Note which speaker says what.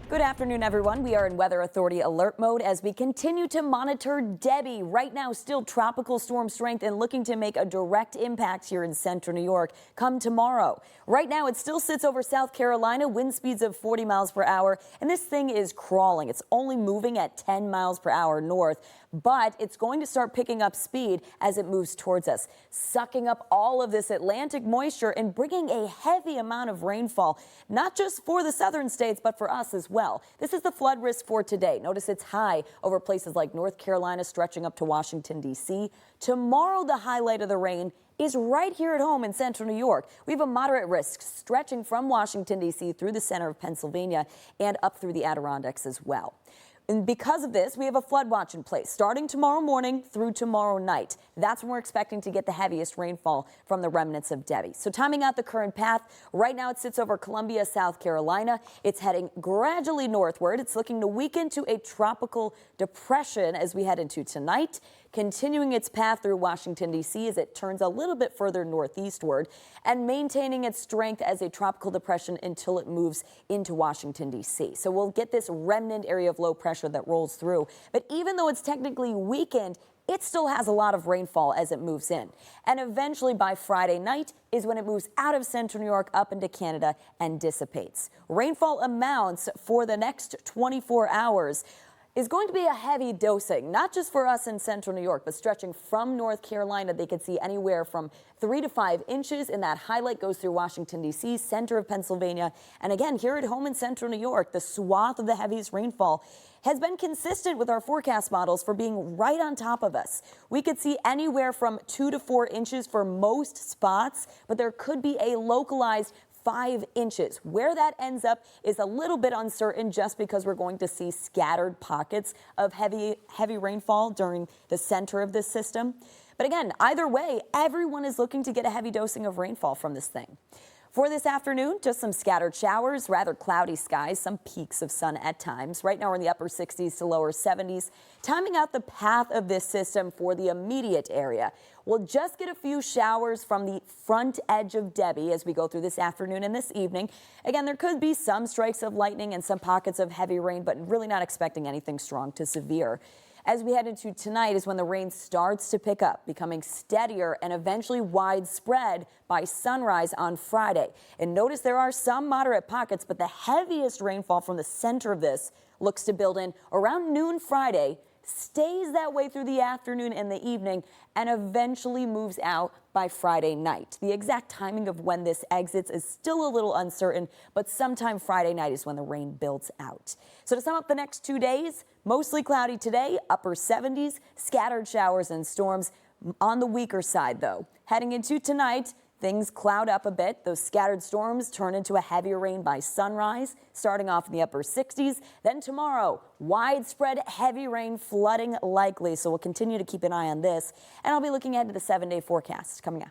Speaker 1: Good afternoon, everyone. We are in Weather Authority alert mode as we continue to monitor Debby. Right now, still tropical storm strength and looking to make a direct impact here in central New York come tomorrow. Right now, it still sits over South Carolina, wind speeds of 40 miles per hour, and this thing is crawling. It's only moving at 10 miles per hour north, but it's going to start picking up speed as it moves towards us, sucking up all of this Atlantic moisture and bringing a heavy amount of rainfall, not just for the southern states, but for us as well. This is the flood risk for today. Notice it's high over places like North Carolina, stretching up to Washington, D.C. Tomorrow, the highlight of the rain is right here at home in central New York. We have a moderate risk stretching from Washington, D.C. through the center of Pennsylvania and up through the Adirondacks as well. And because of this, we have a flood watch in place starting tomorrow morning through tomorrow night. That's when we're expecting to get the heaviest rainfall from the remnants of Debby. So timing out the current path, right now it sits over Columbia, South Carolina. It's heading gradually northward. It's looking to weaken to a tropical depression as we head into tonight, continuing its path through Washington, D.C. as it turns a little bit further northeastward and maintaining its strength as a tropical depression until it moves into Washington, D.C. So we'll get this remnant area of low pressure that rolls through. But even though it's technically weakened, it still has a lot of rainfall as it moves in. And eventually by Friday night is when it moves out of central New York up into Canada and dissipates. Rainfall amounts for the next 24 hours is going to be a heavy dosing, not just for us in central New York, but stretching from North Carolina. They could see anywhere from 3 to 5 inches, and that highlight goes through Washington, D.C., center of Pennsylvania. And again, here at home in central New York, the swath of the heaviest rainfall has been consistent with our forecast models for being right on top of us. We could see anywhere from 2 to 4 inches for most spots, but there could be a localized 5 inches. Where that ends up is a little bit uncertain just because we're going to see scattered pockets of heavy rainfall during the center of this system. But again, either way, everyone is looking to get a heavy dosing of rainfall from this thing. For this afternoon, just some scattered showers, rather cloudy skies, some peaks of sun at times. Right now we're in the upper 60s to lower 70s. Timing out the path of this system for the immediate area. We'll just get a few showers from the front edge of Debby as we go through this afternoon and this evening. Again, there could be some strikes of lightning and some pockets of heavy rain, but really not expecting anything strong to severe. As we head into tonight is when the rain starts to pick up, becoming steadier and eventually widespread by sunrise on Friday. And notice there are some moderate pockets, but the heaviest rainfall from the center of this looks to build in around noon Friday, stays that way through the afternoon and the evening, and eventually moves out by Friday night. The exact timing of when this exits is still a little uncertain, but sometime Friday night is when the rain builds out. So to sum up the next 2 days, mostly cloudy today, upper 70s, scattered showers and storms on the weaker side though. Heading into tonight, things cloud up a bit. Those scattered storms turn into a heavier rain by sunrise, starting off in the upper 60s. Then tomorrow, widespread heavy rain, flooding likely. So we'll continue to keep an eye on this. And I'll be looking ahead to the 7-day forecast coming up.